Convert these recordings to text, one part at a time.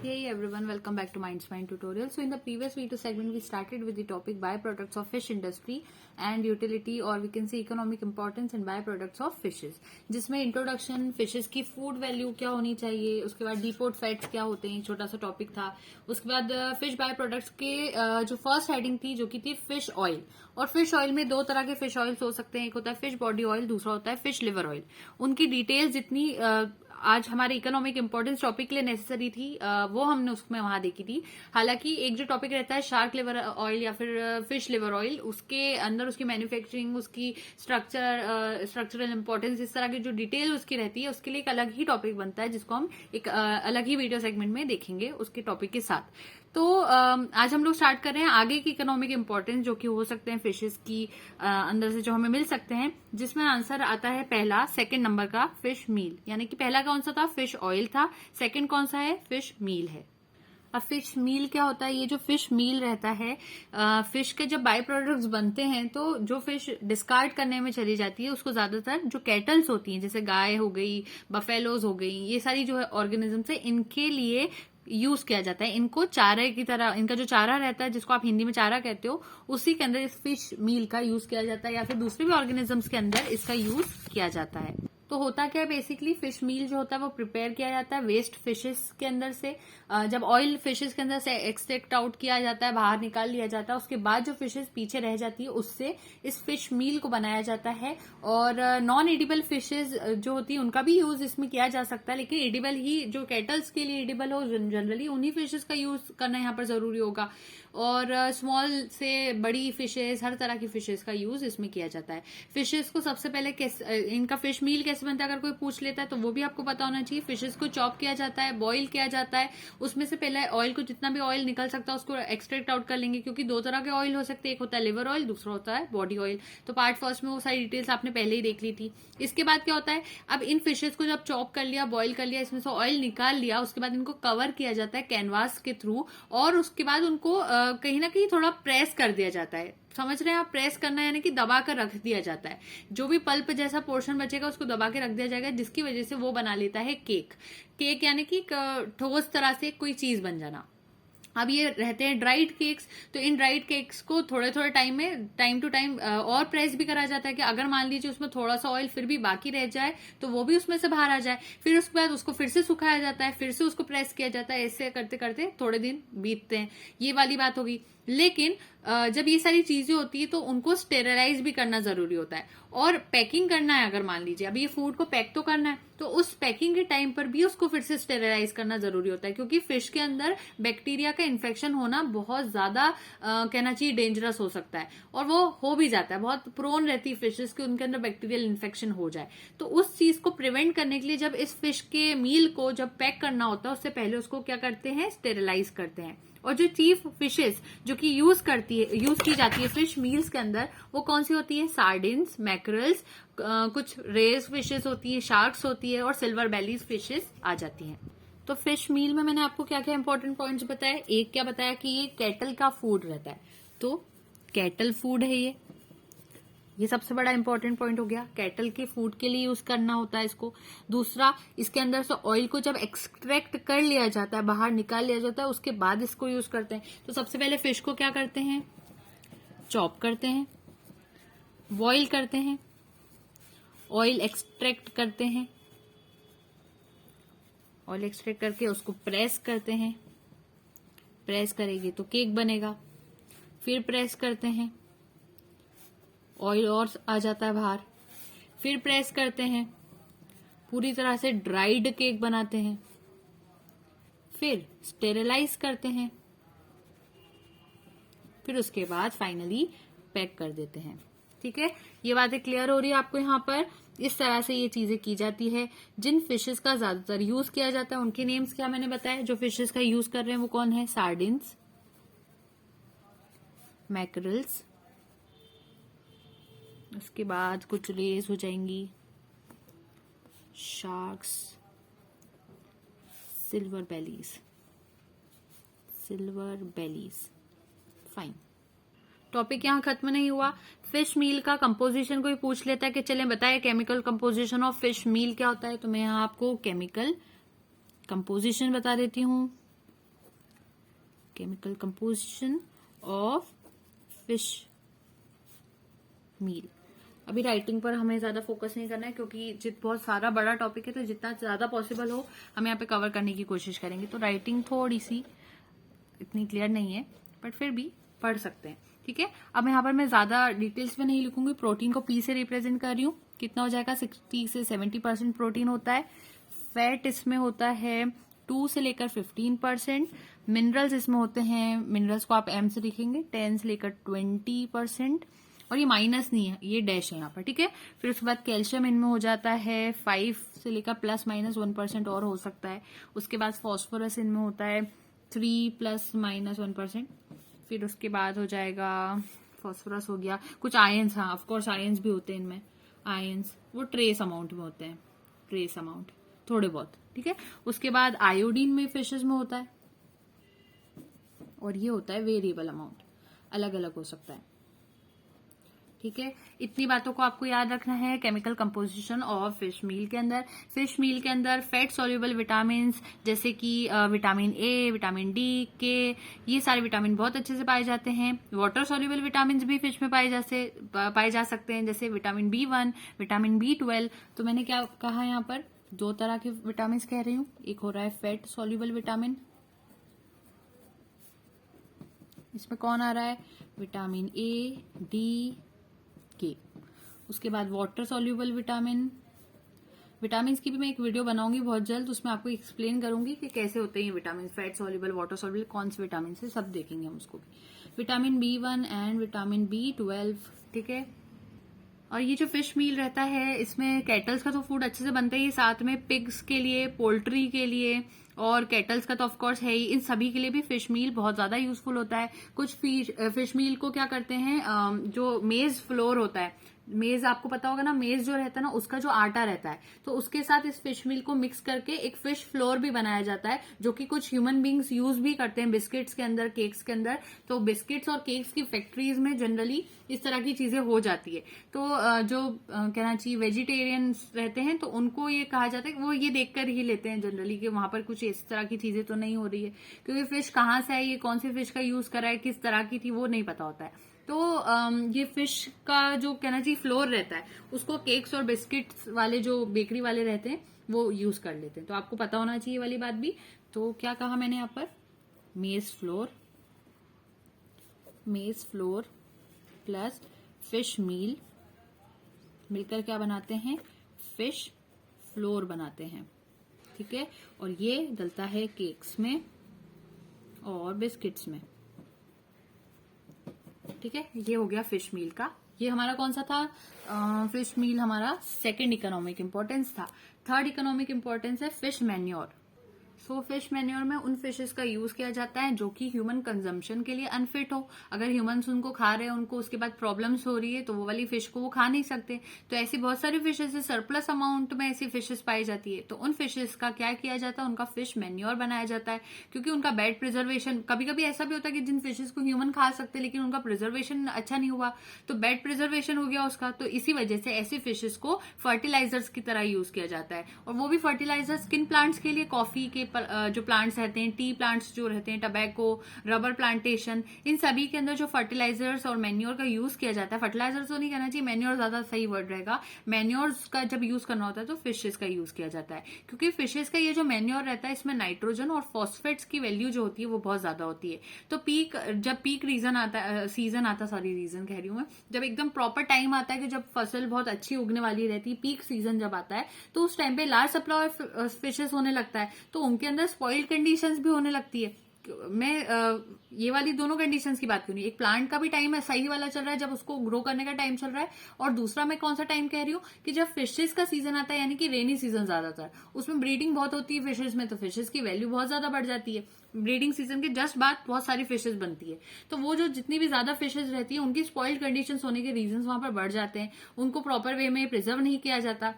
Hey everyone, welcome back to Mind's Mind tutorial. So in the previous video segment, we started with the topic byproducts of fish industry and utility or we can say economic importance and byproducts of fishes. जिसमें introduction fishes की food value क्या होनी चाहिए, उसके बाद deport fats क्या होते हैं, छोटा सा टॉपिक था. उसके बाद फिश बाय प्रोडक्ट्स के जो फर्स्ट हेडिंग थी जो कि थी फिश ऑयल. और फिश ऑयल में दो तरह के फिश ऑयल्स हो सकते हैं, एक होता है फिश बॉडी ऑयल, दूसरा होता है फिश लिवर ऑयल. उनकी डिटेल्स जितनी आज हमारे इकोनॉमिक इंपॉर्टेंस टॉपिक के लिए नेसेसरी थी वो हमने उसमें वहां देखी थी. हालांकि एक जो टॉपिक रहता है शार्क लिवर ऑयल या फिर फिश लिवर ऑयल, उसके अंदर उसकी मैन्युफैक्चरिंग, उसकी स्ट्रक्चरल इंपॉर्टेंस, इस तरह की जो डिटेल उसकी रहती है उसके लिए एक अलग ही टॉपिक बनता है जिसको हम एक अलग ही वीडियो सेगमेंट में देखेंगे उसके टॉपिक के साथ. तो आज हम लोग स्टार्ट कर रहे हैं आगे की इकोनॉमिक इंपॉर्टेंस जो कि हो सकते हैं फिशेस की अंदर से जो हमें मिल सकते हैं, जिसमें आंसर आता है पहला सेकंड नंबर का फिश मील. यानी कि पहला कौन सा था, फिश ऑयल था. सेकंड कौन सा है, फिश मील है. अब फिश मील क्या होता है, ये जो फिश मील रहता है, फिश के जब बाय प्रोडक्ट्स बनते हैं तो जो फिश डिस्कार्ड करने में चली जाती है उसको ज्यादातर जो कैटल्स होती हैं, जैसे गाय हो गई, बफेलोज हो गई, ये सारी जो है ऑर्गेनिजम्स है, इनके लिए यूज किया जाता है. इनको चारे की तरह, इनका जो चारा रहता है जिसको आप हिंदी में चारा कहते हो, उसी के अंदर इस फिश मील का यूज किया जाता है या फिर दूसरे भी ऑर्गेनिजम्स के अंदर इसका यूज किया जाता है. तो होता क्या है, बेसिकली फिश मील जो होता है वो प्रिपेयर किया जाता है वेस्ट फिशेस के अंदर से. जब ऑयल फिशेस के अंदर से एक्सट्रैक्ट आउट किया जाता है, बाहर निकाल लिया जाता है, उसके बाद जो फिशेस पीछे रह जाती है उससे इस फिश मील को बनाया जाता है. और नॉन एडिबल फिशेस जो होती है उनका भी यूज इसमें किया जा सकता है, लेकिन एडिबल ही, जो कैटल्स के लिए एडिबल हो जनरली, उन्हीं फिशेस का यूज करना यहाँ पर जरूरी होगा. और स्मॉल से बड़ी फिशेस, हर तरह की फिशेस का यूज इसमें किया जाता है. फिशेस को सबसे पहले इनका फिश मील कैसे बनता है अगर कोई पूछ लेता है तो वो भी आपको पता होना चाहिए. फिशेस को चॉप किया जाता है, बॉईल किया जाता है, उसमें से पहले ऑयल को, जितना भी ऑयल निकल सकता है उसको एक्सट्रैक्ट आउट कर लेंगे, क्योंकि दो तरह के ऑयल हो सकते हैं, एक होता है लिवर ऑयल, दूसरा होता है बॉडी ऑयल. तो पार्ट फर्स्ट में वो सारी डिटेल्स आपने पहले ही देख ली थी. इसके बाद क्या होता है, अब इन फिशेस को जब चॉप कर लिया, बॉईल कर लिया, इसमें से ऑयल निकाल लिया, उसके बाद इनको कवर किया जाता है कैनवास के थ्रू, और उसके बाद उनको कहीं ना कहीं थोड़ा प्रेस कर दिया जाता है. समझ रहे हैं आप, प्रेस करना यानी कि दबा कर रख दिया जाता है. जो भी पल्प जैसा पोर्शन बचेगा उसको दबा के रख दिया जाएगा, जिसकी वजह से वो बना लेता है केक. केक यानी कि ठोस तरह से कोई चीज बन जाना. अब ये रहते हैं ड्राइड केक्स, तो इन ड्राइड केक्स को थोड़े थोड़े टाइम में, टाइम टू टाइम और प्रेस भी करा जाता है कि अगर मान लीजिए उसमें थोड़ा सा ऑयल फिर भी बाकी रह जाए तो वो भी उसमें से बाहर आ जाए. फिर उसके बाद उसको फिर से सुखाया जाता है, फिर से उसको प्रेस किया जाता है. ऐसे करते करते थोड़े दिन बीतते हैं. ये वाली बात होगी. लेकिन जब ये सारी चीजें होती है तो उनको स्टेरलाइज भी करना जरूरी होता है. और पैकिंग करना है, अगर मान लीजिए अभी ये फूड को पैक तो करना है, तो उस पैकिंग के टाइम पर भी उसको फिर से स्टेरलाइज करना जरूरी होता है, क्योंकि फिश के अंदर बैक्टीरिया का इन्फेक्शन होना बहुत ज्यादा कहना चाहिए डेंजरस हो सकता है. और वो हो भी जाता है, बहुत प्रोन रहती है फिशेस कि उनके अंदर बैक्टीरियल इन्फेक्शन हो जाए. तो उस चीज को प्रिवेंट करने के लिए जब इस फिश के मील को जब पैक करना होता है, उससे पहले उसको क्या करते हैं, स्टेरलाइज करते हैं. और जो चीफ फिशेस जो कि यूज की जाती है फिश मील्स के अंदर, वो कौन सी होती है, सार्डिन्स, मैकरल्स, कुछ रेज फिशेस होती है, शार्क्स होती है, और सिल्वर बेलीज फिशेस आ जाती हैं. तो फिश मील में मैंने आपको क्या क्या इंपॉर्टेंट पॉइंट्स बताए. एक क्या बताया कि ये कैटल का फूड रहता है, तो कैटल फूड है ये सबसे बड़ा इंपॉर्टेंट पॉइंट हो गया. कैटल के फूड के लिए यूज करना होता है इसको. दूसरा, इसके अंदर से ऑयल को जब एक्सट्रैक्ट कर लिया जाता है, बाहर निकाल लिया जाता है, उसके बाद इसको यूज करते हैं. तो सबसे पहले फिश को क्या करते हैं, चॉप करते हैं, बॉईल करते हैं, ऑयल एक्सट्रैक्ट करते हैं, ऑयल एक्सट्रैक्ट करके उसको प्रेस करते हैं. प्रेस करेंगे तो केक बनेगा. फिर प्रेस करते हैं, ऑयल और आ जाता है बाहर. फिर प्रेस करते हैं, पूरी तरह से ड्राइड केक बनाते हैं. फिर स्टेरलाइज करते हैं. फिर उसके बाद फाइनली पैक कर देते हैं. ठीक है, ये बातें क्लियर हो रही है आपको यहाँ पर. इस तरह से ये चीजें की जाती है. जिन फिशेस का ज्यादातर यूज किया जाता है उनके नेम्स क्या मैंने बताया. जो फिशेस का यूज कर रहे हैं वो कौन है, सार्डिन्स, मैकरल्स, उसके बाद कुछ रेस हो जाएंगी, शार्क्स, सिल्वर बेलीज. फाइन, टॉपिक यहाँ खत्म नहीं हुआ. फिश मील का कंपोजिशन कोई पूछ लेता है कि चलें बताए केमिकल कंपोजिशन ऑफ फिश मील क्या होता है, तो मैं यहाँ आपको केमिकल कंपोजिशन बता देती हूँ. केमिकल कंपोजिशन ऑफ फिश मील। अभी राइटिंग पर हमें ज्यादा फोकस नहीं करना है क्योंकि बहुत सारा बड़ा टॉपिक है, तो जितना ज्यादा पॉसिबल हो हम यहाँ पे कवर करने की कोशिश करेंगे। तो राइटिंग थोड़ी सी इतनी क्लियर नहीं है, बट फिर भी पढ़ सकते हैं, ठीक है। अब यहाँ पर मैं ज्यादा डिटेल्स में नहीं लिखूंगी। प्रोटीन को पी से रिप्रेजेंट कर रही हूँ। कितना हो जाएगा, 60 से 70% प्रोटीन होता है। फैट इसमें होता है 2 से लेकर 15%। मिनरल्स इसमें होते हैं, मिनरल्स को आप एम से लिखेंगे, 10 से लेकर 20%। और ये माइनस नहीं है, ये डैश है यहाँ पर, ठीक है। फिर उसके बाद कैल्शियम इनमें हो जाता है 5 से लेकर ±1% और हो सकता है। उसके बाद फॉस्फोरस इनमें होता है 3 ±1%। फिर उसके बाद हो जाएगा, फॉस्फोरस हो गया। कुछ आयंस, हाँ ऑफकोर्स आयंस भी होते हैं इनमें। आयंस वो ट्रेस अमाउंट में होते हैं, ट्रेस अमाउंट थोड़े बहुत, ठीक है। उसके बाद आयोडीन में फिशेज में होता है, और ये होता है वेरिएबल अमाउंट, अलग अलग हो सकता है, ठीक है। इतनी बातों को आपको याद रखना है केमिकल कंपोजिशन ऑफ फिश मील के अंदर। फिश मील के अंदर फैट सॉल्युबल विटामिन जैसे कि विटामिन ए, विटामिन डी, के, ये सारे विटामिन बहुत अच्छे से पाए जाते हैं। वाटर सॉल्युबल विटामिन भी फिश में पाए जा सकते हैं, जैसे विटामिन B1, विटामिन B12। तो मैंने क्या कहा यहाँ पर, 2 तरह के विटामिन कह रही हूँ। एक हो रहा है फैट सॉल्युबल विटामिन, इसमें कौन आ रहा है, विटामिन ए, डी, के। उसके बाद वाटर सॉल्युबल विटामिन की भी मैं एक वीडियो बनाऊंगी बहुत जल्द, उसमें आपको एक्सप्लेन करूंगी कि कैसे होते हैं ये vitamin, fat soluble, water soluble, कौन से विटामिन से, सब देखेंगे हम उसको भी। Vitamin B1 and vitamin B12, ठीक है। और ये जो फिश मील रहता है, इसमें कैटल्स का तो फूड अच्छे से बनता ही, साथ में पिग्स के लिए, पोल्ट्री के लिए, और कैटल्स का तो ऑफकोर्स है ही, इन सभी के लिए भी फिश मील बहुत ज्यादा यूजफुल होता है। कुछ फिश मील को क्या करते हैं, जो मेज फ्लोर होता है, मेज आपको पता होगा ना, मेज जो रहता है ना, उसका जो आटा रहता है, तो उसके साथ इस फिश मील को मिक्स करके एक फिश फ्लोर भी बनाया जाता है, जो कि कुछ ह्यूमन बींग्स यूज भी करते हैं बिस्किट्स के अंदर, केक्स के अंदर। तो बिस्किट्स और केक्स की फैक्ट्रीज में जनरली इस तरह की चीजें हो जाती है। तो जो कहना चाहिए वेजिटेरियन रहते हैं, तो उनको ये कहा जाता है कि वो ये देखकर ही लेते हैं जनरली कि वहां पर कुछ इस तरह की चीजें तो नहीं हो रही है, क्योंकि फिश कहाँ से आई, ये कौन सी फिश का यूज करा है, किस तरह की थी, वो नहीं पता होता है। तो ये फिश का जो कहना चाहिए फ्लोर रहता है, उसको केक्स और बिस्किट्स वाले जो बेकरी वाले रहते हैं वो यूज कर लेते हैं। तो आपको पता होना चाहिए वाली बात भी। तो क्या कहा मैंने यहाँ पर, मेज फ्लोर प्लस फिश मील मिलकर क्या बनाते हैं, फिश फ्लोर बनाते हैं, ठीक है। और ये डलता है केक्स में और बिस्किट्स में, ठीक है। ये हो गया फिश मील का। ये हमारा कौन सा था, फिश मील हमारा सेकंड इकोनॉमिक इंपॉर्टेंस था। थर्ड इकोनॉमिक इंपॉर्टेंस है fish manure. So fish manure में उन फिशेस का यूज किया जाता है जो कि ह्यूमन कंजम्पशन के लिए अनफिट हो। अगर ह्यूमंस उनको खा रहे हैं, उनको उसके बाद प्रॉब्लम्स हो रही है, तो वो वाली फिश को वो खा नहीं सकते। तो ऐसी बहुत सारी फिशेस है, सरप्लस अमाउंट में ऐसी फिशेस पाई जाती है, तो उन फिशेस का क्या किया जाता है, उनका फिश मैन्योर बनाया जाता है। क्योंकि उनका बेड प्रिजर्वेशन, कभी कभी ऐसा भी होता है कि जिन फिशेस को ह्यूमन खा सकते लेकिन उनका प्रिजर्वेशन अच्छा नहीं हुआ, तो बेड प्रिजर्वेशन हो गया उसका। तो इसी वजह से ऐसी फिशेस को फर्टिलाइजर्स की तरह यूज किया जाता है। और वो भी फर्टिलाइजर्स किन प्लांट्स के लिए, कॉफी के जो प्लांट्स रहते हैं, टी प्लांट्स जो रहते हैं, टबैको, रबर प्लांटेशन, इन सभी के अंदर जो फर्टिलाइजर्स और मैन्योर का यूज किया जाता है, फर्टिलाइजर्स तो नहीं कहना चाहिए, मैन्योर ज्यादा सही वर्ड रहेगा। मैन्योर्स का जब यूज करना होता है तो फिशेस का यूज किया जाता है, क्योंकि फिशेस का ये जो मैन्योर रहता है, इसमें नाइट्रोजन और फॉस्फेट्स की वैल्यू जो होती है वो बहुत ज्यादा होती है। तो जब पीक रीजन कह रही हूँ मैं, जब एकदम प्रॉपर टाइम आता है कि जब फसल बहुत अच्छी उगने वाली रहती है, पीक सीजन जब आता है, तो उस टाइम पे लार्ज सप्लाई ऑफ फिशेस होने लगता है, तो उनके अंदर स्पॉइल्ड कंडीशंस भी होने लगती है। मैं ये वाली दोनों कंडीशंस की बात करूँ, एक प्लांट का भी टाइम है सही वाला चल रहा है, जब उसको ग्रो करने का टाइम चल रहा है, और दूसरा मैं कौन सा टाइम कह रही हूँ कि जब फिशेस का सीजन आता है, यानी कि रेनी सीजन ज्यादातर, उसमें ब्रीडिंग बहुत होती है फिशेस में, तो फिशेस की वैल्यू बहुत ज्यादा बढ़ जाती है। ब्रीडिंग सीजन के जस्ट बाद बहुत सारी फिशेस बनती है, तो वो जो जितनी भी ज्यादा फिशेस रहती है, उनकी स्पॉइल्ड कंडीशंस होने के रीजंस वहां पर बढ़ जाते हैं, उनको प्रॉपर वे में प्रिजर्व नहीं किया जाता,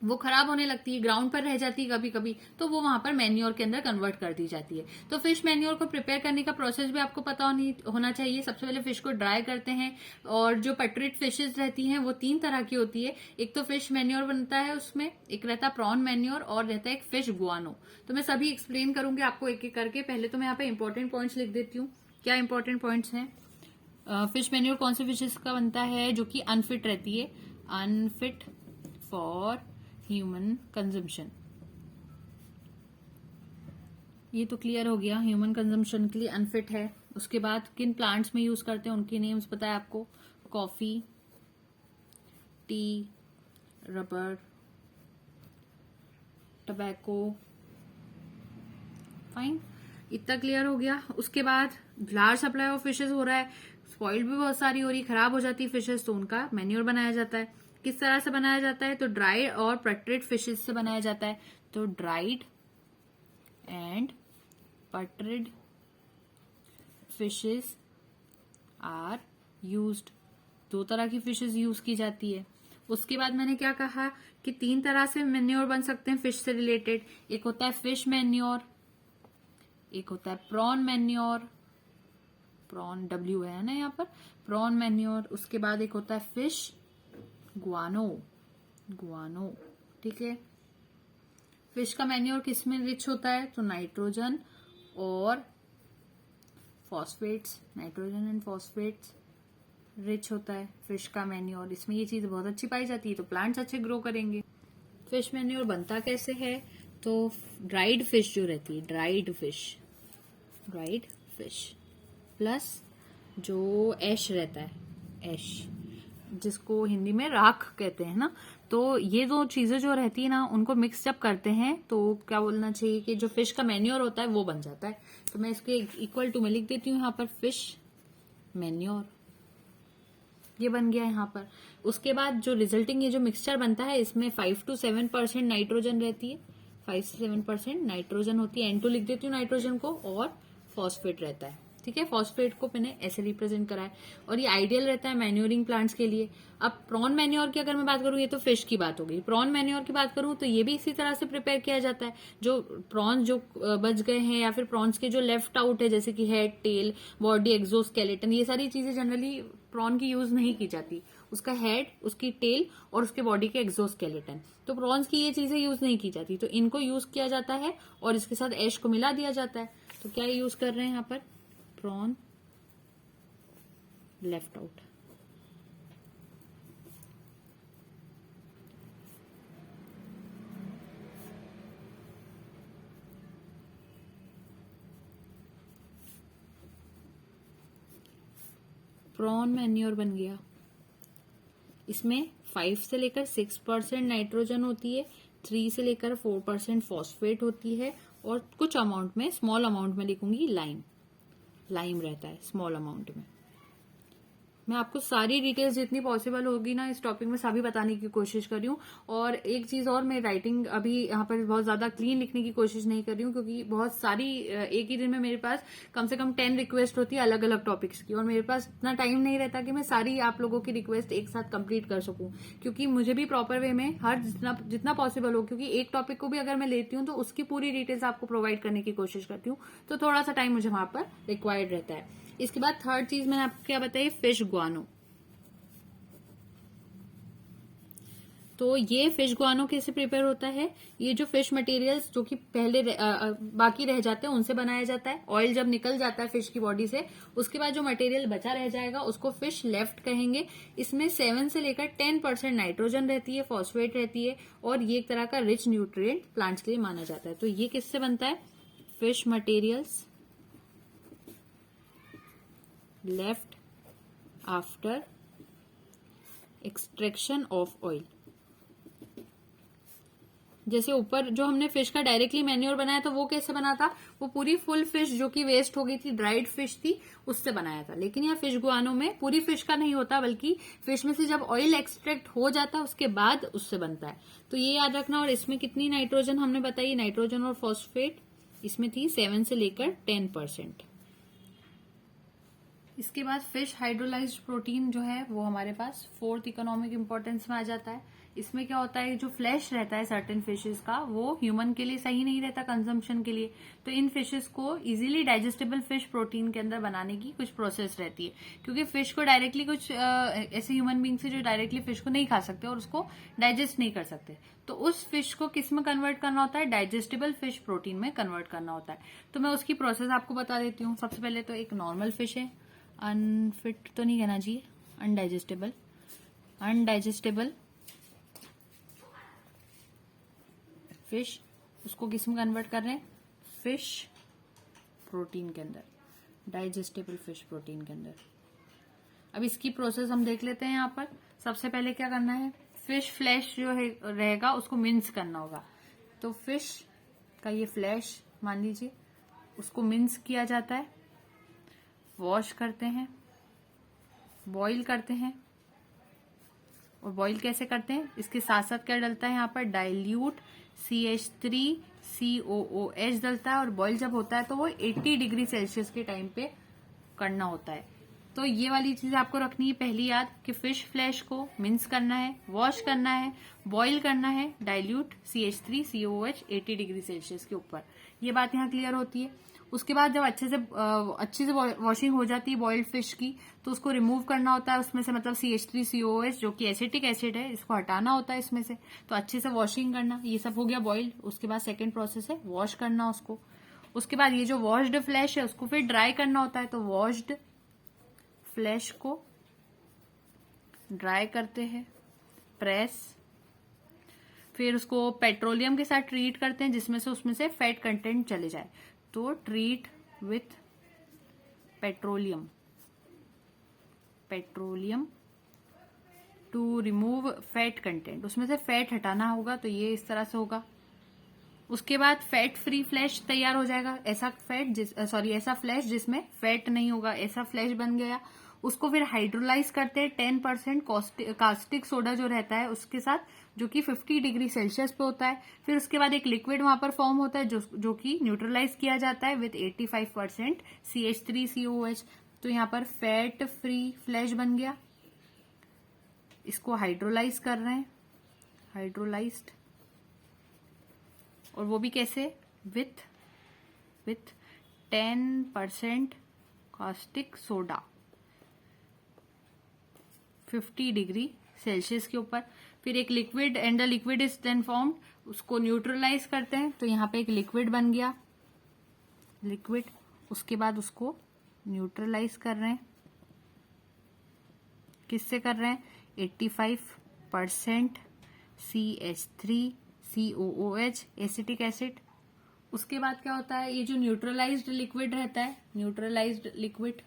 वो खराब होने लगती है, ग्राउंड पर रह जाती है कभी कभी, तो वो वहां पर मैन्योर के अंदर कन्वर्ट कर दी जाती है। तो फिश मैन्योर को प्रिपेयर करने का प्रोसेस भी आपको पता होना चाहिए। सबसे पहले फिश को ड्राई करते हैं, और जो पेट्रिट फिशेज रहती हैं वो 3 तरह की होती है। एक तो फिश मैन्योर बनता है उसमें, एक रहता है प्रॉन मैन्योर, और रहता है एक फिश गुआनो। तो मैं सभी एक्सप्लेन करूंगी आपको एक एक करके। पहले तो मैं यहाँ पे इंपॉर्टेंट पॉइंट्स लिख देती हूँ। क्या इंपॉर्टेंट पॉइंट्स हैं? फिश मैन्योर कौन से फिशेस का बनता है? जो कि अनफिट रहती है, अनफिट फॉर ह्यूमन कंजम्पशन। ये तो क्लियर हो गया, ह्यूमन कंजम्पशन के लिए अनफिट है। उसके बाद किन प्लांट्स में यूज करते हैं उनके नेम्स पता है आपको? Coffee, T, rubber, tobacco. Fine, इतना क्लियर हो गया। उसके बाद लार्ज सप्लाई ऑफ फिशेस हो रहा है, स्पॉइल्ड भी बहुत सारी हो रही, खराब हो जाती है फिशेस, तो उनका मैन्योर बनाया जाता है। किस तरह से बनाया जाता है? तो ड्राइड और पट्रेड फिशेस से बनाया जाता है। तो dried and putrid fishes are used. 2 तरह की फिशेस यूज की जाती है। उसके बाद मैंने क्या कहा कि 3 तरह से मैन्योर बन सकते हैं फिश से रिलेटेड। एक होता है फिश मैन्योर, एक होता है प्रॉन मैन्योर, प्रॉन डब्ल्यू है ना यहाँ पर, प्रॉन मैन्योर। उसके बाद एक होता है फिश गुआनो, गुआनो। ठीक है, फिश का मैन्योर किस में रिच होता है? तो नाइट्रोजन और phosphates, nitrogen and phosphates rich होता है फिश का मैन्योर। इसमें ये चीज बहुत अच्छी पाई जाती है, तो प्लांट्स अच्छे ग्रो करेंगे। फिश मैन्योर बनता कैसे है? तो ड्राइड फिश जो रहती है, ड्राइड फिश प्लस जो ऐश रहता है, ऐश जिसको हिंदी में राख कहते हैं ना, तो ये 2 चीजें जो रहती है ना, उनको मिक्स अप करते हैं तो क्या बोलना चाहिए कि जो फिश का मैन्योर होता है वो बन जाता है। तो मैं इसके इक्वल टू में लिख देती हूँ यहाँ पर फिश मैन्योर, ये बन गया यहाँ पर। उसके बाद जो रिजल्टिंग ये जो मिक्सचर बनता है, इसमें 5 to 7% नाइट्रोजन रहती है, 5 से 7% नाइट्रोजन होती है। N2 लिख देती हूँ नाइट्रोजन को, और फॉस्फेट रहता है। ठीक है, फॉस्फेट को मैंने ऐसे रिप्रेजेंट करा है, और ये आइडियल रहता है मैन्योरिंग प्लांट्स के लिए। अब प्रॉन मैन्योर की अगर मैं बात करूँ, ये तो फिश की बात हो गई। प्रॉन मैन्योर की बात करूँ तो ये भी इसी तरह से प्रिपेयर किया जाता है। जो प्रॉन्स जो बच गए हैं, या फिर प्रॉन्स के जो लेफ्ट आउट है, जैसे कि हेड, टेल, बॉडी, एक्सोस्केलेटन, ये सारी चीजें जनरली प्रॉन की यूज नहीं की जाती। उसका हेड, उसकी टेल और उसके बॉडी के एक्सोस्केलेटन, तो प्रॉन्स की ये चीजें यूज नहीं की जाती, तो इनको यूज किया जाता है और इसके साथ ऐश को मिला दिया जाता है। तो क्या यूज कर रहे हैं यहाँ पर? Prawn left out. Prawn manure बन गया। इसमें 5 से लेकर 6% नाइट्रोजन होती है, 3 से लेकर 4% फॉस्फेट होती है, और कुछ अमाउंट में, स्मॉल अमाउंट में लिखूंगी लाइम, लाइम रहता है स्मॉल अमाउंट में। मैं आपको सारी डिटेल्स जितनी पॉसिबल होगी ना इस टॉपिक में सभी बताने की कोशिश कर रही हूँ। और एक चीज और, मैं राइटिंग अभी यहाँ पर बहुत ज्यादा क्लीन लिखने की कोशिश नहीं कर रही हूँ, क्योंकि बहुत सारी एक ही दिन में मेरे पास कम से कम 10 रिक्वेस्ट होती है अलग अलग टॉपिक्स की, और मेरे पास इतना टाइम नहीं रहता कि मैं सारी आप लोगों की रिक्वेस्ट एक साथ कंप्लीट कर सकूं, क्योंकि मुझे भी प्रॉपर वे में हर जितना पॉसिबल हो, क्योंकि एक टॉपिक को भी अगर मैं लेती हूँ तो उसकी पूरी डिटेल्स आपको प्रोवाइड करने की कोशिश करती हूँ, तो थोड़ा सा टाइम मुझे वहां पर रिक्वायर्ड रहता है। इसके बाद थर्ड चीज मैंने आपको क्या बताई? फिश गुआनो। तो ये फिश गुआनो कैसे प्रिपेयर होता है? ये जो फिश मटेरियल्स जो कि पहले बाकी रह जाते हैं उनसे बनाया जाता है। ऑयल जब निकल जाता है फिश की बॉडी से, उसके बाद जो मटेरियल बचा रह जाएगा उसको फिश लेफ्ट कहेंगे। इसमें 7 से लेकर 10% नाइट्रोजन रहती है, फॉस्फेट रहती है, और ये एक तरह का रिच न्यूट्रिएंट प्लांट्स के लिए माना जाता है। तो ये किससे बनता है? Fish materials left after extraction of oil. जैसे ऊपर जो हमने फिश का डायरेक्टली मैन्योर बनाया था वो कैसे बना था? वो पूरी फुल फिश जो कि वेस्ट हो गई थी, ड्राइड फिश थी, उससे बनाया था। लेकिन यहाँ फिश गुआनो में पूरी फिश का नहीं होता, बल्कि फिश में से जब ऑयल एक्सट्रैक्ट हो जाता है उसके बाद उससे बनता है। तो ये याद रखना। और इसमें कितनी नाइट्रोजन हमने बताई? नाइट्रोजन और फॉस्फेट इसमें थी 7 से लेकर 10%। इसके बाद फिश हाइड्रोलाइज्ड प्रोटीन जो है वो हमारे पास 4th इकोनॉमिक इंपॉर्टेंस में आ जाता है। इसमें क्या होता है, जो फ्लैश रहता है सर्टेन फिशेस का वो ह्यूमन के लिए सही नहीं रहता कंजम्पशन के लिए। तो इन फिशेस को इजीली डाइजेस्टेबल फिश प्रोटीन के अंदर बनाने की कुछ प्रोसेस रहती है, क्योंकि फिश को डायरेक्टली कुछ ऐसे ह्यूमन बींग्स है जो डायरेक्टली फिश को नहीं खा सकते और उसको डाइजेस्ट नहीं कर सकते, तो उस फिश को किस में कन्वर्ट करना होता है, डाइजेस्टेबल फिश प्रोटीन में कन्वर्ट करना होता है। तो मैं उसकी प्रोसेस आपको बता देती हूँ। सबसे पहले तो एक नॉर्मल फिश है, अनफिट तो नहीं कहना चाहिए, अनडाइजेस्टेबल फिश, उसको किस में कन्वर्ट कर रहे हैं, फिश प्रोटीन के अंदर, डाइजेस्टेबल फिश प्रोटीन के अंदर। अब इसकी प्रोसेस हम देख लेते हैं। यहाँ पर सबसे पहले क्या करना है, फिश फ्लैश जो है रहेगा उसको मिन्स करना होगा। तो फिश का ये फ्लैश मान लीजिए, उसको मिन्स किया जाता है, वॉश करते हैं, बॉईल करते हैं। और बॉईल कैसे करते हैं, इसके साथ साथ क्या डलता है यहाँ पर, डाइल्यूट CH3COOH डलता है। और बॉईल जब होता है तो वो 80 डिग्री सेल्सियस के टाइम पे करना होता है। तो ये वाली चीज आपको रखनी है पहली याद, कि फिश फ्लैश को मिन्स करना है, वॉश करना है, बॉईल करना है, डाइल्यूट CH3COOH 80 डिग्री सेल्सियस के ऊपर। ये बात यहाँ क्लियर होती है। उसके बाद जब अच्छे से वॉशिंग हो जाती है बॉइल्ड फिश की, तो उसको रिमूव करना होता है उसमें से, मतलब CH3COOH जो कि एसिटिक एसिड है, इसको हटाना होता है इसमें से। तो अच्छे से वॉशिंग करना, ये सब हो गया बॉइल्ड। उसके बाद सेकेंड प्रोसेस है वॉश करना उसको। उसके बाद ये जो वॉश्ड फ्लैश है उसको फिर ड्राई करना होता है। तो वॉश्ड फ्लैश को ड्राई करते हैं, प्रेस, फिर उसको पेट्रोलियम के साथ ट्रीट करते हैं जिसमें से उसमें से फैट कंटेंट चले जाए। तो treat with petroleum to remove fat content, उसमें से फैट हटाना होगा। तो ये इस तरह से होगा। उसके बाद फैट फ्री फ्लैश तैयार हो जाएगा, ऐसा फ्लैश जिसमें फैट नहीं होगा, ऐसा फ्लैश बन गया। उसको फिर हाइड्रोलाइज करते हैं 10% कास्टिक सोडा जो रहता है उसके साथ, जो कि 50 डिग्री सेल्सियस पे होता है। फिर उसके बाद एक लिक्विड वहां पर फॉर्म होता है जो कि न्यूट्रलाइज किया जाता है विद 85% CH3COOH। तो यहाँ पर फैट फ्री फ्लैश बन गया। इसको हाइड्रोलाइज कर रहे हैं, हाइड्रोलाइज्ड, और वो भी कैसे, with 10% caustic soda 50 degree Celsius के ऊपर। फिर एक liquid and the liquid is then formed, उसको न्यूट्रलाइज करते हैं। तो यहाँ पे एक लिक्विड बन गया, लिक्विड। उसके बाद उसको न्यूट्रलाइज कर रहे हैं, किससे कर रहे हैं, 85% CH3COOH एसिटिक एसिड। उसके बाद क्या होता है, ये जो न्यूट्रलाइज्ड लिक्विड रहता है, न्यूट्रलाइज्ड लिक्विड,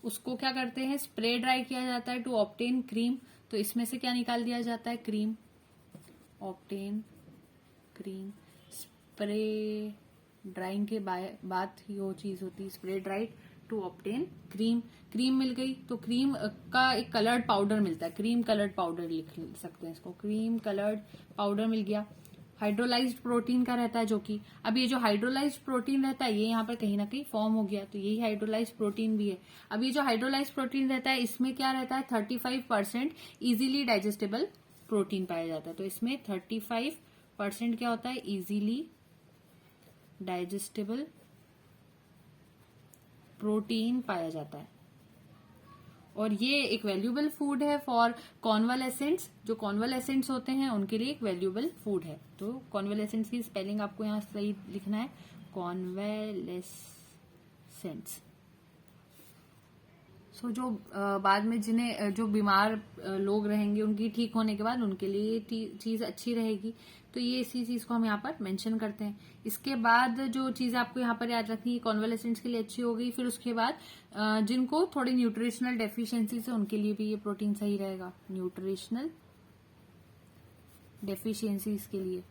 उसको क्या करते हैं, स्प्रे ड्राई किया जाता है टू ऑब्टेन क्रीम। तो इसमें से क्या निकाल दिया जाता है, cream, obtain cream. Spray drying के बाद ही वो चीज होती है, spray dried to obtain cream. Cream मिल गई तो क्रीम का एक कलर्ड पाउडर मिलता है, क्रीम कलर्ड पाउडर लिख सकते हैं इसको, क्रीम कलर्ड पाउडर मिल गया। हाइड्रोलाइज्ड प्रोटीन का रहता है, जो कि अब ये जो हाइड्रोलाइज्ड प्रोटीन रहता है ये यहाँ पर कहीं ना कहीं फॉर्म हो गया, तो यही हाइड्रोलाइज्ड प्रोटीन भी है। अब ये जो हाइड्रोलाइज्ड प्रोटीन रहता है इसमें क्या रहता है, 35% इजीली डाइजेस्टेबल प्रोटीन पाया जाता है। तो इसमें 35% क्या होता है, इजीली डाइजेस्टेबल प्रोटीन पाया जाता है। और ये एक वैल्यूएबल फूड है फॉर कॉन्वालेसेंट्स, जो कॉन्वालेसेंट्स होते हैं उनके लिए एक वैल्यूएबल फूड है। तो कॉन्वालेसेंट्स की स्पेलिंग आपको यहाँ सही लिखना है, कॉन्वालेसेंट्स। सो जो बाद में जिन्हें जो बीमार लोग रहेंगे उनकी ठीक होने के बाद उनके लिए ये चीज अच्छी रहेगी। तो ये इसी चीज को हम यहाँ पर मेंशन करते हैं। इसके बाद जो चीज आपको यहाँ पर याद रखनी है, कॉन्वालेसेंट्स के लिए अच्छी हो गई। फिर उसके बाद जिनको थोड़ी न्यूट्रिशनल डेफिशिएंसी है उनके लिए भी ये प्रोटीन सही रहेगा, न्यूट्रिशनल डेफिशिएंसीज के लिए।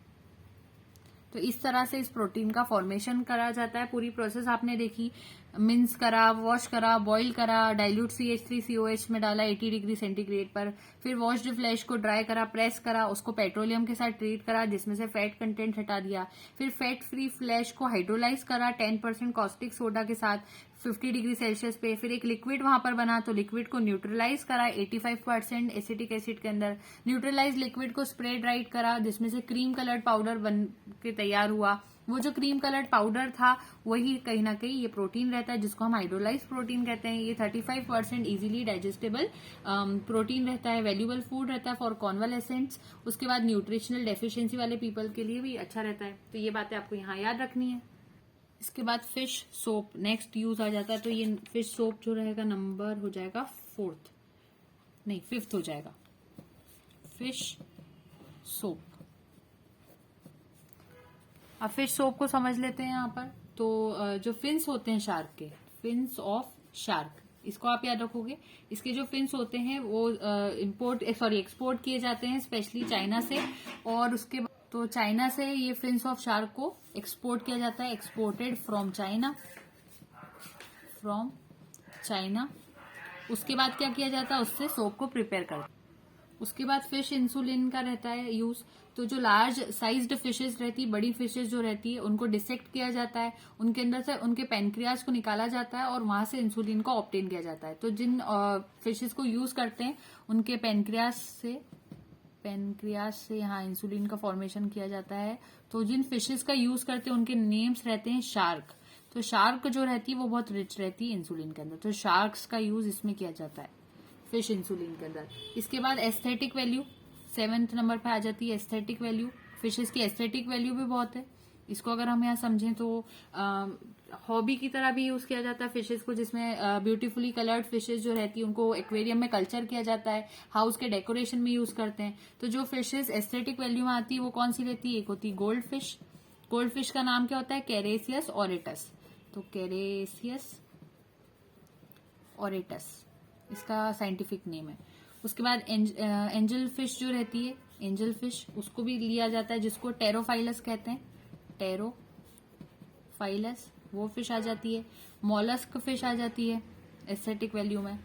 तो इस तरह से इस प्रोटीन का फॉर्मेशन करा जाता है। पूरी प्रोसेस आपने देखी। मिन्स करा, वॉश करा, बॉईल करा, डाइल्यूट CH3COH में डाला 80 डिग्री सेंटीग्रेड पर, फिर वॉश्ड फ्लैश को ड्राई करा, प्रेस करा, उसको पेट्रोलियम के साथ ट्रीट करा जिसमें से फैट कंटेंट हटा दिया, फिर फैट फ्री फ्लैश को हाइड्रोलाइज करा 10% कॉस्टिक सोडा के साथ 50 डिग्री सेल्सियस पे, फिर एक लिक्विड वहां पर बना तो लिक्विड को न्यूट्रलाइज करा 85% एसिटिक एसिड के अंदर, न्यूट्रलाइज लिक्विड को स्प्रे ड्राइड करा जिसमें से क्रीम कलर्ड पाउडर बन के तैयार हुआ। वो जो क्रीम कलर्ड पाउडर था वही कहीं ना कहीं ये प्रोटीन रहता है जिसको हम हाइड्रोलाइज प्रोटीन कहते हैं। ये 35% इजीली डाइजेस्टेबल प्रोटीन रहता है, वैल्यूएबल फूड रहता है फॉर कॉन्वालेसेंट्स। उसके बाद न्यूट्रिशनल डेफिशिएंसी वाले पीपल के लिए भी अच्छा रहता है। तो ये बातें आपको यहाँ याद रखनी है। इसके बाद फिश सोप नेक्स्ट यूज आ जाता है। तो ये फिश सोप जो रहेगा नंबर हो जाएगा 5th हो जाएगा फिश सोप। अब फिश सोप को समझ लेते हैं यहाँ पर। तो जो फिन्स होते हैं शार्क के, फिन्स ऑफ शार्क, इसको आप याद रखोगे। इसके जो फिन्स होते हैं वो एक्सपोर्ट किए जाते हैं स्पेशली चाइना से, और उसके तो चाइना से ये फिन्स ऑफ शार्क को एक्सपोर्ट किया जाता है, एक्सपोर्टेड फ्रॉम चाइना। उसके बाद क्या किया जाता है, उससे सोप को प्रिपेयर करते हैं। उसके बाद फिश इंसुलिन का रहता है यूज। तो जो लार्ज साइज्ड फिशेज रहती है, बड़ी फिशेज जो रहती है, उनको डिसेक्ट किया जाता है, उनके अंदर से उनके पेनक्रियाज को निकाला जाता है और वहां से इंसुलिन को ऑब्टेन किया जाता है। तो जिन फिशेज को यूज करते हैं उनके पेनक्रियाज से यहाँ इंसुलिन का फॉर्मेशन किया जाता है। तो जिन फिशेज का यूज करते हैं उनके नेम्स रहते हैं शार्क। तो शार्क जो रहती है वो बहुत रिच रहती है इंसुलिन के अंदर, तो शार्क्स का यूज इसमें किया जाता है फिश इंसुलिन के अंदर। इसके बाद एस्थेटिक वैल्यू 7th नंबर पे आ जाती है एस्थेटिक वैल्यू। फिशेस की एस्थेटिक वैल्यू भी बहुत है। इसको अगर हम यहाँ समझें तो हॉबी की तरह भी यूज किया जाता है फिशेस को, जिसमें ब्यूटीफुली कलर्ड फिशेस जो रहती है उनको एक्वेरियम में कल्चर किया जाता है, हाउस के डेकोरेशन में यूज करते हैं। तो जो फिशेस एस्थेटिक वैल्यू में आती है वो कौन सी रहती है, एक होती है गोल्ड फिश। गोल्ड फिश का नाम क्या होता है, कैरेसियस ऑरेटस। तो कैरेसियस ऑरेटस इसका साइंटिफिक नेम है। उसके बाद एंजल फिश जो रहती है, एंजल फिश उसको भी लिया जाता है जिसको टेरोफाइलस कहते हैं, टेरोफाइलस वो फिश आ जाती है। मॉलस्क फिश आ जाती है एस्थेटिक वैल्यू में,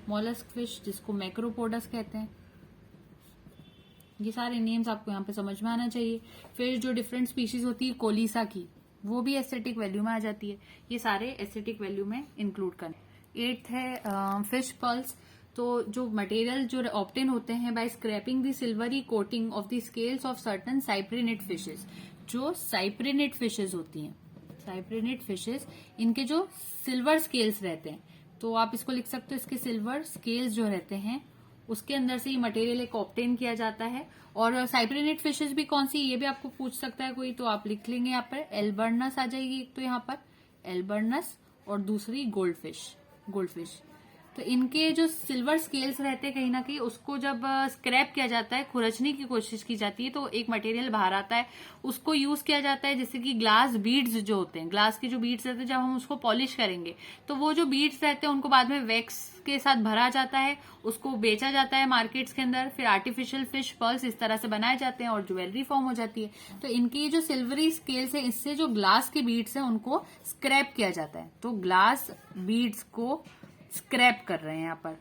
मॉलस्क फिश जिसको मैक्रोपोडस कहते हैं। ये सारे नेम्स आपको यहाँ पे समझ में आना चाहिए। फिर जो डिफरेंट स्पीशीज होती है कोलिसा की, वो भी एस्थेटिक वैल्यू में आ जाती है। ये सारे एस्थेटिक वैल्यू में इंक्लूड करें। 8th है फिश पल्स। तो जो मटेरियल जो ऑब्टेन होते हैं by scraping the silvery coating of the scales of certain cyprinid fishes. जो साइप्रिनेट फिशेज होती हैं, साइप्रिनेट फिशेज, इनके जो सिल्वर स्केल्स रहते हैं, तो आप इसको लिख सकते हो, इसके सिल्वर स्केल्स जो रहते हैं उसके अंदर से ये मटेरियल एक ऑब्टेन किया जाता है। और साइप्रिनेट फिशेज भी कौन सी, ये भी आपको पूछ सकता है कोई, तो आप लिख लेंगे यहाँ पर एल्बर्नस आ जाएगी एक तो यहाँ पर एल्बर्नस, और दूसरी गोल्ड फिश। तो इनके जो सिल्वर स्केल्स रहते हैं कहीं ना कहीं उसको जब स्क्रैप किया जाता है, खुरचने की कोशिश की जाती है, तो एक मटेरियल बाहर आता है, उसको यूज किया जाता है। जैसे कि ग्लास बीड्स जो होते हैं, ग्लास के जो बीड्स रहते हैं, जब हम उसको पॉलिश करेंगे तो वो जो बीड्स रहते हैं उनको बाद में वैक्स के साथ भरा जाता है, उसको बेचा जाता है मार्केट्स के अंदर। फिर आर्टिफिशियल फिश पर्ल्स इस तरह से बनाए जाते हैं और ज्वेलरी फॉर्म हो जाती है। तो इनकी जो सिल्वरी स्केल्स है, इससे जो ग्लास के बीड्स है उनको स्क्रैप किया जाता है। तो ग्लास बीड्स को स्क्रैप कर रहे हैं यहाँ पर,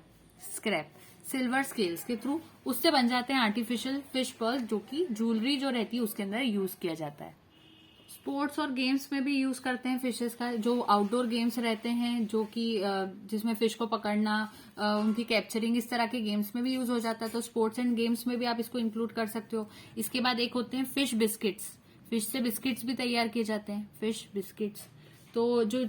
स्क्रैप सिल्वर स्केल्स के थ्रू, उससे बन जाते हैं आर्टिफिशियल फिश पर्ल, जो कि ज्वेलरी जो रहती है उसके अंदर यूज किया जाता है। स्पोर्ट्स और गेम्स में भी यूज करते हैं फिशेस का। जो आउटडोर गेम्स रहते हैं, जो कि जिसमें फिश को पकड़ना, उनकी कैप्चरिंग, इस तरह के गेम्स में भी यूज हो जाता है। तो स्पोर्ट्स एंड गेम्स में भी आप इसको इंक्लूड कर सकते हो। इसके बाद एक होते हैं फिश बिस्किट्स। फिश से बिस्किट्स भी तैयार किए जाते हैं, फिश बिस्किट्स। तो जो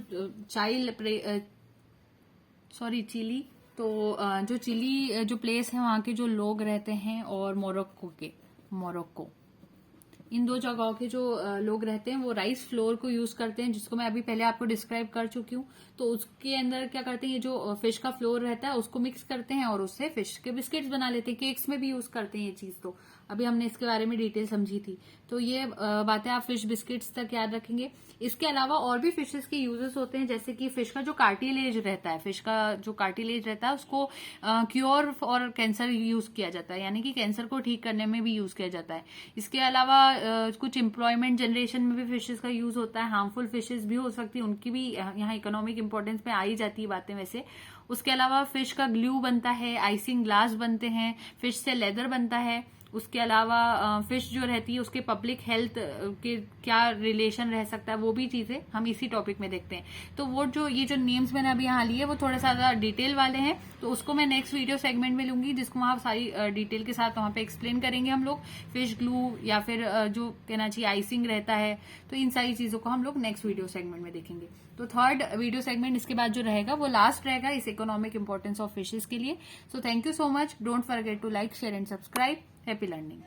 चिली, तो जो चिली जो प्लेस है वहां के जो लोग रहते हैं, और मोरक्को, इन दो जगहों के जो लोग रहते हैं वो राइस फ्लोर को यूज करते हैं, जिसको मैं अभी पहले आपको डिस्क्राइब कर चुकी हूँ। तो उसके अंदर क्या करते हैं, ये जो फिश का फ्लोर रहता है उसको मिक्स करते हैं और उससे फिश के बिस्किट्स बना लेते हैं। केक्स में भी यूज करते हैं ये चीज। तो अभी हमने इसके बारे में डिटेल समझी थी। तो ये बातें आप फिश बिस्किट्स तक याद रखेंगे। इसके अलावा और भी फिशेस के यूजेस होते हैं, जैसे कि फिश का जो कार्टिलेज रहता है, फिश का जो कार्टिलेज रहता है उसको क्योर फॉर कैंसर यूज किया जाता है, यानी कि कैंसर को ठीक करने में भी यूज किया जाता है। इसके अलावा कुछ एम्प्लॉयमेंट जनरेशन में भी फिशेस का यूज होता है। हार्मफुल फिशेस भी हो सकती है, उनकी भी यहाँ इकोनॉमिक इंपॉर्टेंस में आई जाती है बातें वैसे। उसके अलावा फिश का ग्लू बनता है, आइसिंग ग्लास बनते हैं, फिश से लेदर बनता है। उसके अलावा फिश जो रहती है उसके पब्लिक हेल्थ के क्या रिलेशन रह सकता है, वो भी चीजें हम इसी टॉपिक में देखते हैं। तो वो जो ये जो नेम्स मैंने अभी यहाँ लिए वो थोड़े ज्यादा डिटेल वाले हैं, तो उसको मैं नेक्स्ट वीडियो सेगमेंट में लूंगी, जिसको वहाँ सारी डिटेल के साथ वहाँ पे एक्सप्लेन करेंगे हम लोग। फिश ग्लू या फिर जो कहना चाहिए आइसिंग रहता है, तो इन सारी चीजों को हम लोग नेक्स्ट वीडियो सेगमेंट में देखेंगे। तो थर्ड वीडियो सेगमेंट इसके बाद जो रहेगा वो लास्ट रहेगा इस इकोनॉमिक इंपॉर्टेंस ऑफ फिशेस के लिए। So thank you so much, don't forget to like, share and subscribe. Happy learning.